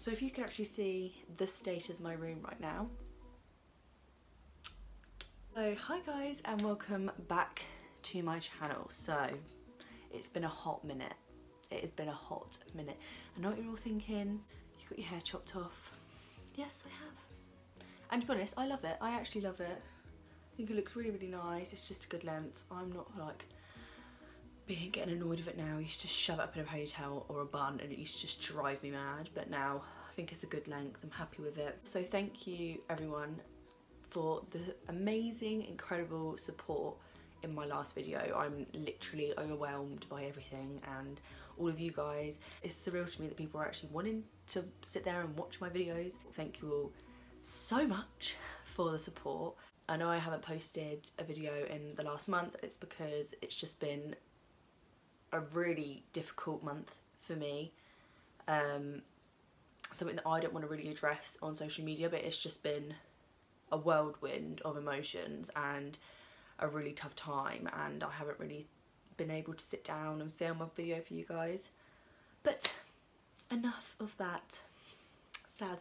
So if you can actually see the state of my room right now. So hi guys and welcome back to my channel. So it's been a hot minute. It has been a hot minute. I know what you're all thinking, you got your hair chopped off. Yes, I have. And to be honest, I love it. I actually love it. I think it looks really, really nice. It's just a good length. I'm not like getting annoyed with it now. I used to shove it up in a ponytail or a bun and it used to just drive me mad. But now I think it's a good length. I'm happy with it. So thank you everyone for the amazing, incredible support in my last video. I'm literally overwhelmed by everything and all of you guys. It's surreal to me that people are actually wanting to sit there and watch my videos. Thank you all so much for the support. I know I haven't posted a video in the last month. It's because it's just been a really difficult month for me. Something that I don't want to really address on social media, but it's just been a whirlwind of emotions and a really tough time, and I haven't really been able to sit down and film a video for you guys. But enough of that sad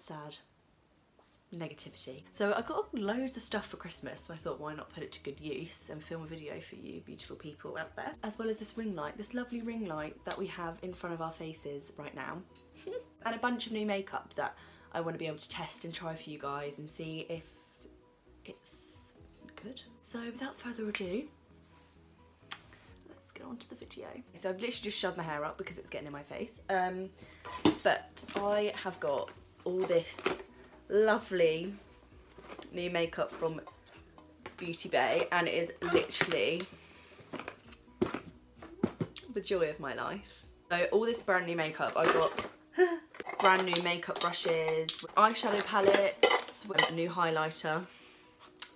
negativity. So I got loads of stuff for Christmas, so I thought why not put it to good use and film a video for you beautiful people out there. As well as this ring light, this lovely ring light that we have in front of our faces right now. And a bunch of new makeup that I want to be able to test and try for you guys and see if it's good. So without further ado, let's get on to the video. So I've literally just shoved my hair up because it was getting in my face. But I have got all this lovely new makeup from Beauty Bay and it is literally the joy of my life. So all this brand new makeup, I've got brand new makeup brushes, eyeshadow palettes, with a new highlighter.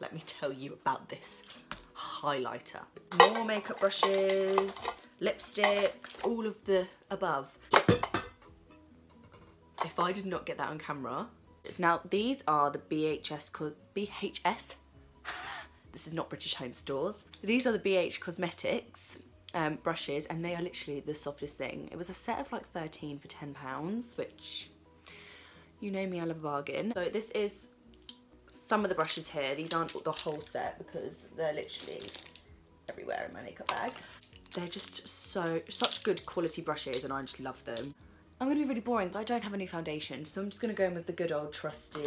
Let me tell you about this highlighter. More makeup brushes, lipsticks, all of the above. If I did not get that on camera. Now these are the BHS, this is not British Home Stores. These are the BH Cosmetics brushes and they are literally the softest thing. It was a set of like 13 for £10, which, you know me, I love a bargain. So this is some of the brushes here. These aren't the whole set because they're literally everywhere in my makeup bag. They're just such good quality brushes and I just love them. I'm going to be really boring, but I don't have any foundation, so I'm just going to go in with the good old trusty,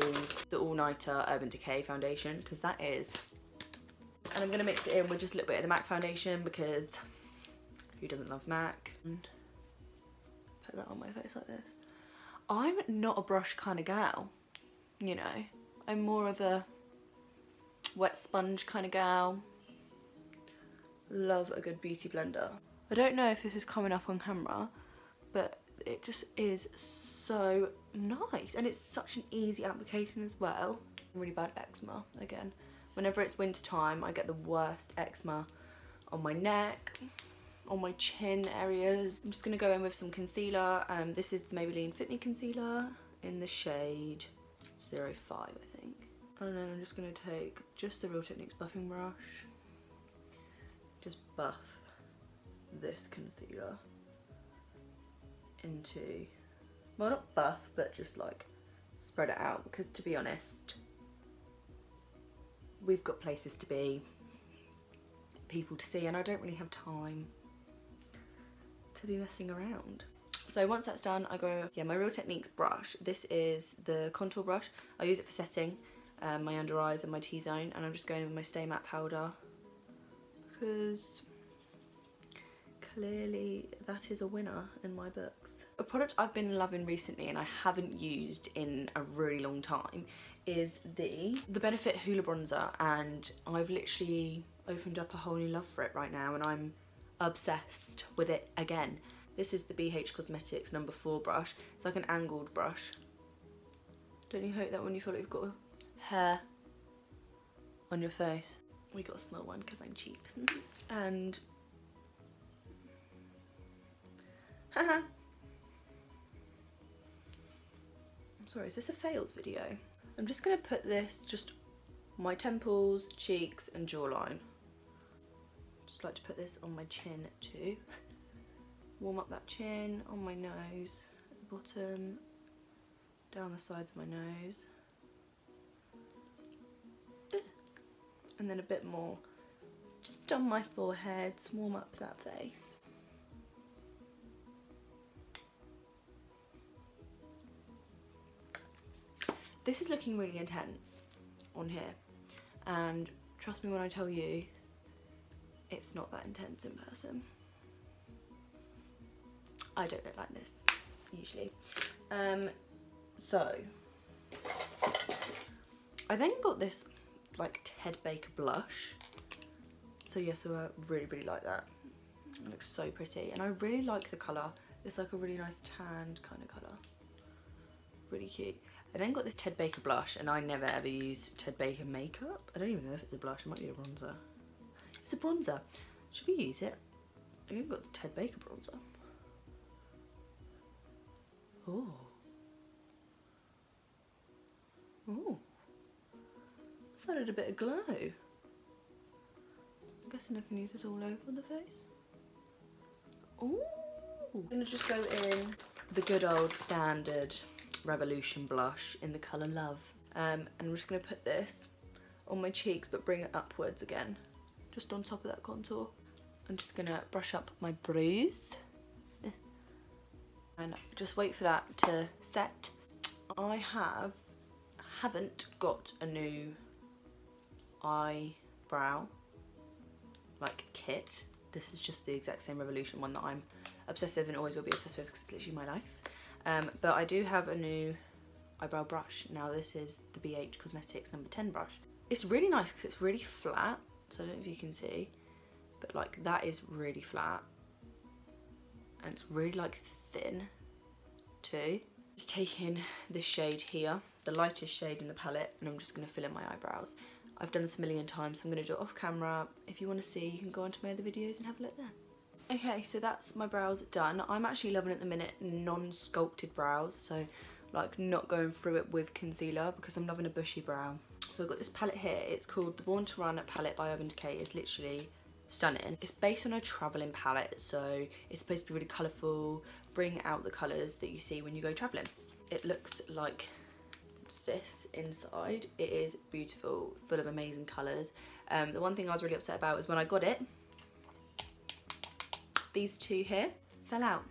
the All Nighter Urban Decay foundation, because that is. And I'm going to mix it in with just a little bit of the MAC foundation, because who doesn't love MAC? And put that on my face like this. I'm not a brush kind of gal, you know. I'm more of a wet sponge kind of gal. Love a good beauty blender. I don't know if this is coming up on camera, but it just is so nice and it's such an easy application as well. Really bad eczema again. Whenever it's winter time I get the worst eczema on my neck, on my chin areas. I'm just going to go in with some concealer. This is the Maybelline Fit Me Concealer in the shade 05 I think. And then I'm just going to take just the Real Techniques buffing brush. Just buff this concealer into, well, not buff, but just like spread it out, because to be honest, we've got places to be, people to see, and I don't really have time to be messing around. So once that's done, I go, yeah, my Real Techniques brush. This is the contour brush. I use it for setting my under eyes and my T-zone, and I'm just going in with my Stay Matte powder because clearly that is a winner in my books. A product I've been loving recently and I haven't used in a really long time is the Benefit Hoola Bronzer, and I've literally opened up a whole new love for it right now and I'm obsessed with it again. This is the BH Cosmetics No. 4 brush. It's like an angled brush. Don't you hope that when you feel like you've got hair on your face? We got a small one because I'm cheap. And I'm sorry, is this a fails video? I'm just gonna put this just on my temples, cheeks and jawline. Just like to put this on my chin too. Warm up that chin, on my nose, at the bottom, down the sides of my nose. And then a bit more just on my forehead to warm up that face. This is looking really intense on here, and trust me when I tell you, it's not that intense in person. I don't look like this, usually. So, I then got this like Ted Baker blush. So yes, I really, really like that. It looks so pretty, and I really like the colour. It's like a really nice tanned kind of colour. Really cute. I then got this Ted Baker blush, and I never ever used Ted Baker makeup. I don't even know if it's a blush, it might be a bronzer. It's a bronzer. Should we use it? I think I've got the Ted Baker bronzer. Oh. Oh. It's added a bit of glow. I'm guessing I can use this all over the face. Oh. I'm gonna just go in the good old standard Revolution blush in the colour Love. And I'm just going to put this on my cheeks but bring it upwards again, just on top of that contour. I'm just going to brush up my brows and just wait for that to set. I haven't got a new eyebrow like kit. This is just the exact same Revolution one that I'm obsessed with and always will be obsessed with because it's literally my life. But I do have a new eyebrow brush. Now this is the BH Cosmetics number 10 brush. It's really nice because it's really flat, so I don't know if you can see, but like that is really flat. And it's really like thin too. Just taking this shade here, the lightest shade in the palette, and I'm just going to fill in my eyebrows. I've done this a million times, so I'm going to do it off camera. If you want to see, you can go onto my other videos and have a look there. Okay, so that's my brows done. I'm actually loving at the minute non-sculpted brows, so like not going through it with concealer because I'm loving a bushy brow. So I've got this palette here. It's called the Born to Run palette by Urban Decay. It's literally stunning. It's based on a travelling palette, so it's supposed to be really colourful, bring out the colours that you see when you go travelling. It looks like this inside. It is beautiful, full of amazing colours. The one thing I was really upset about is when I got it, these two here fell out,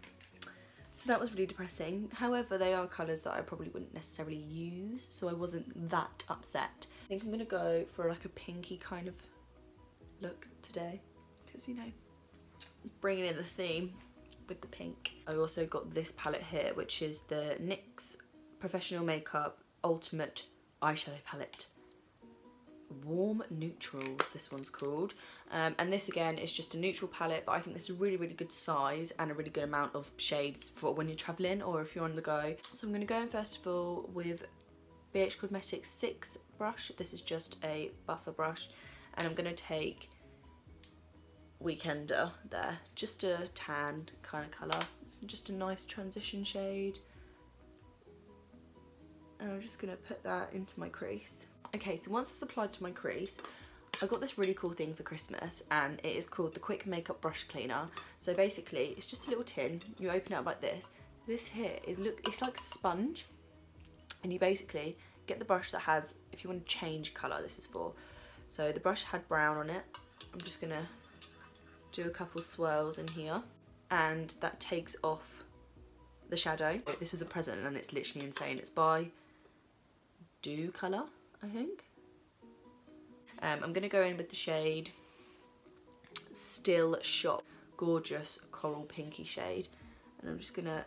so that was really depressing. However, they are colours that I probably wouldn't necessarily use, so I wasn't that upset. I think I'm gonna go for like a pinky kind of look today because, you know, bringing in the theme with the pink. I also got this palette here, which is the NYX Professional Makeup Ultimate Eyeshadow Palette. Warm Neutrals, this one's called. And this again is just a neutral palette, but I think this is a really, really good size and a really good amount of shades for when you're travelling or if you're on the go. So I'm going to go in first of all with BH Cosmetics 6 brush. This is just a buffer brush, and I'm going to take Weekender there, just a tan kind of colour, just a nice transition shade, and I'm just going to put that into my crease. Okay, so once it's applied to my crease, I got this really cool thing for Christmas, and it is called the Quick Makeup Brush Cleaner. So basically, it's just a little tin. You open it up like this. This here is, look, it's like a sponge, and you basically get the brush that has, if you want to change colour, this is for. So the brush had brown on it. I'm just gonna do a couple swirls in here, and that takes off the shadow. This was a present, and it's literally insane. It's by Do Colour, I think. I'm gonna go in with the shade Still Shop, gorgeous coral pinky shade, and I'm just gonna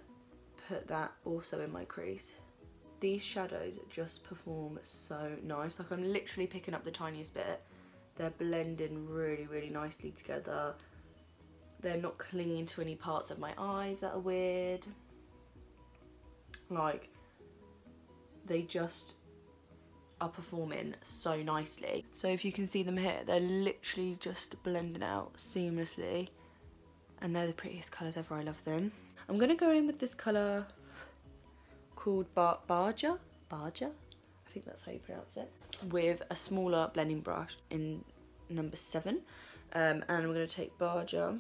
put that also in my crease. These shadows just perform so nice. Like, I'm literally picking up the tiniest bit. They're blending really, really nicely together. They're not clinging to any parts of my eyes that are weird. Like, they just are performing so nicely. So if you can see them here, they're literally just blending out seamlessly, and they're the prettiest colours ever. I love them. I'm gonna go in with this colour called Barger, I think that's how you pronounce it, with a smaller blending brush in number 7, and I'm gonna take Barger,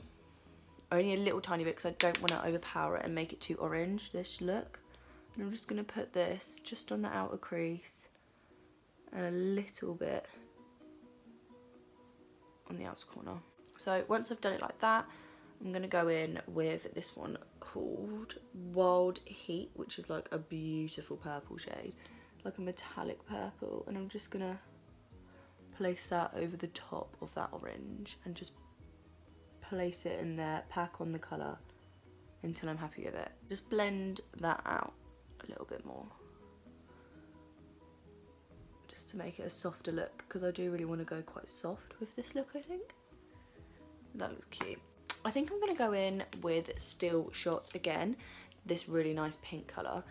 only a little tiny bit because I don't want to overpower it and make it too orange, this look. And I'm just going to put this just on the outer crease and a little bit on the outer corner. So once I've done it like that, I'm going to go in with this one called Wild Heat, which is like a beautiful purple shade, like a metallic purple, and I'm just going to place that over the top of that orange and just place it in there, pack on the colour until I'm happy with it. Just blend that out a little bit more, just to make it a softer look, because I do really want to go quite soft with this look. I think that looks cute. I think I'm going to go in with Still Shot again, this really nice pink colour,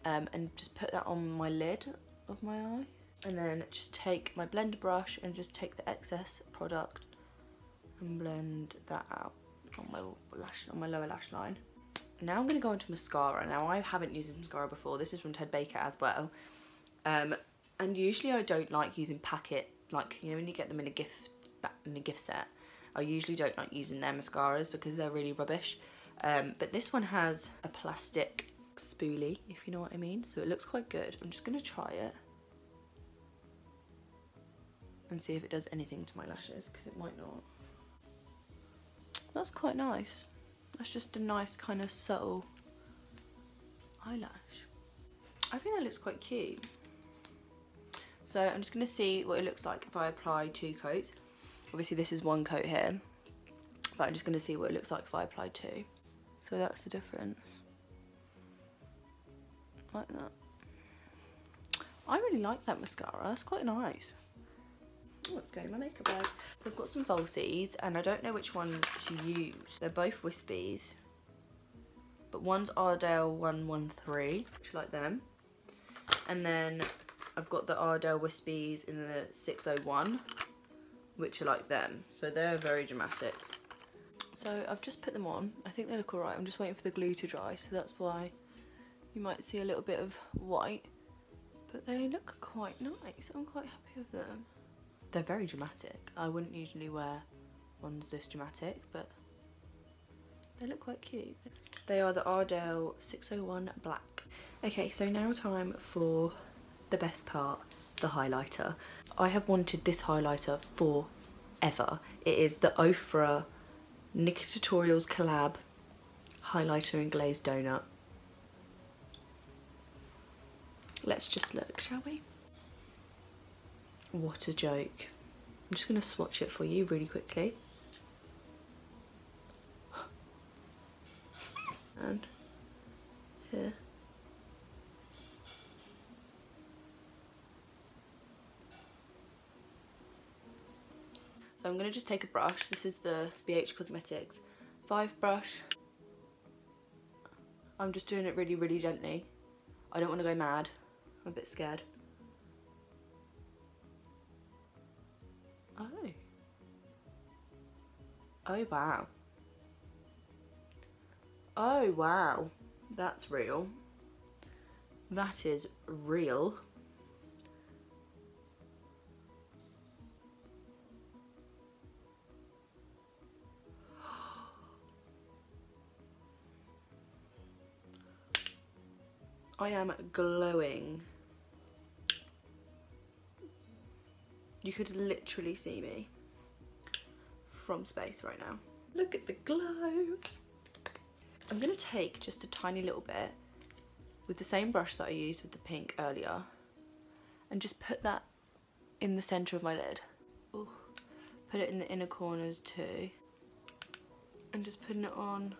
and just put that on my lid of my eye, and then just take my blender brush and just take the excess product and blend that out on my lower lash line. Now I'm going to go into mascara. Now I haven't used this mascara before. This is from Ted Baker as well, and usually I don't like using packet, like, you know, when you get them in a gift set. I usually don't like using their mascaras because they're really rubbish, but this one has a plastic spoolie, if you know what I mean, so it looks quite good. I'm just going to try it and see if it does anything to my lashes, because it might not. That's quite nice. That's just a nice kind of subtle eyelash. I think that looks quite cute. So I'm just going to see what it looks like if I apply 2 coats. Obviously this is 1 coat here, but I'm just going to see what it looks like if I apply 2. So that's the difference. Like that. I really like that mascara, it's quite nice. Oh, it's going in my makeup bag. I've got some falsies and I don't know which ones to use. They're both wispies, but one's Ardell 113, which I like them. And then I've got the Ardell wispies in the 601, which are like them, so they're very dramatic. So I've just put them on. I think they look alright. I'm just waiting for the glue to dry, so that's why you might see a little bit of white, but they look quite nice. I'm quite happy with them. They're very dramatic. I wouldn't usually wear ones this dramatic, but they look quite cute. They are the Ardell 601 Black. Okay, so now time for the best part, the highlighter. I have wanted this highlighter forever. It is the Ofra NikkieTutorials collab highlighter in glazed donut. Let's just look, shall we? What a joke. I'm just going to swatch it for you really quickly. And here. So I'm going to just take a brush. This is the BH Cosmetics 5 brush. I'm just doing it really, really gently. I don't want to go mad. I'm a bit scared. Oh. Oh wow. Oh wow. That's real. That is real. I am glowing. You could literally see me from space right now. Look at the glow. I'm gonna take just a tiny little bit with the same brush that I used with the pink earlier and just put that in the center of my lid. Ooh. Put it in the inner corners too. And just putting it on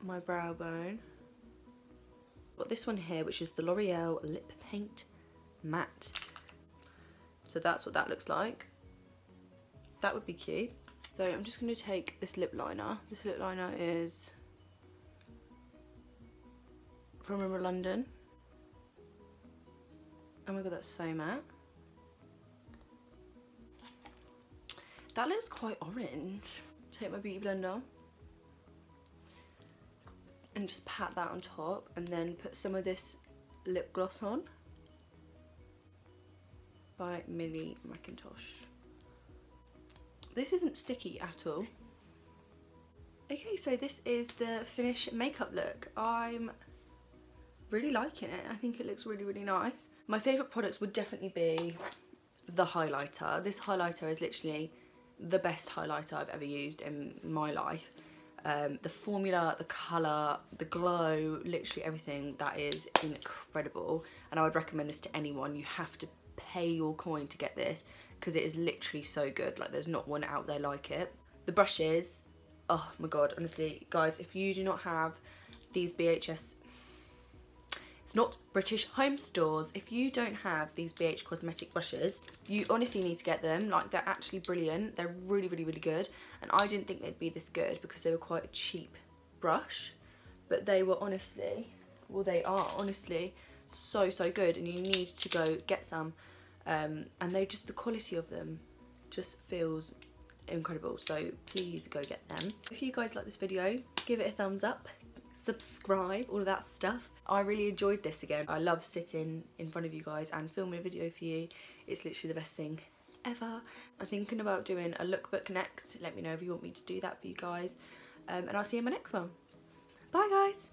my brow bone. Got this one here, which is the L'Oreal Lip Paint Matte. So that's what that looks like. That would be cute. So I'm just going to take this lip liner. This lip liner is from Rimmel London. Oh my god, that's so matte. That looks quite orange. Take my beauty blender and just pat that on top, and then put some of this lip gloss on by Millie Mackintosh. This isn't sticky at all. Okay, so this is the finished makeup look. I'm really liking it. I think it looks really, really nice. My favourite products would definitely be the highlighter. This highlighter is literally the best highlighter I've ever used in my life. The formula, the colour, the glow, literally everything, that is incredible. And I would recommend this to anyone. You have to pay your coin to get this because it is literally so good. Like, there's not one out there like it. The brushes, oh my god, honestly, guys, if you do not have these BHS, it's not British Home Stores, if you don't have these BH Cosmetic brushes, you honestly need to get them. Like, they're actually brilliant. They're really, really, really good. And I didn't think they'd be this good because they were quite a cheap brush, but they were honestly, well, they are honestly so, so good, and you need to go get some. And they just, the quality of them just feels incredible, so please go get them. If you guys like this video, give it a thumbs up, subscribe, all of that stuff. I really enjoyed this again. I love sitting in front of you guys and filming a video for you. It's literally the best thing ever. I'm thinking about doing a lookbook next. Let me know if you want me to do that for you guys, and I'll see you in my next one. Bye guys.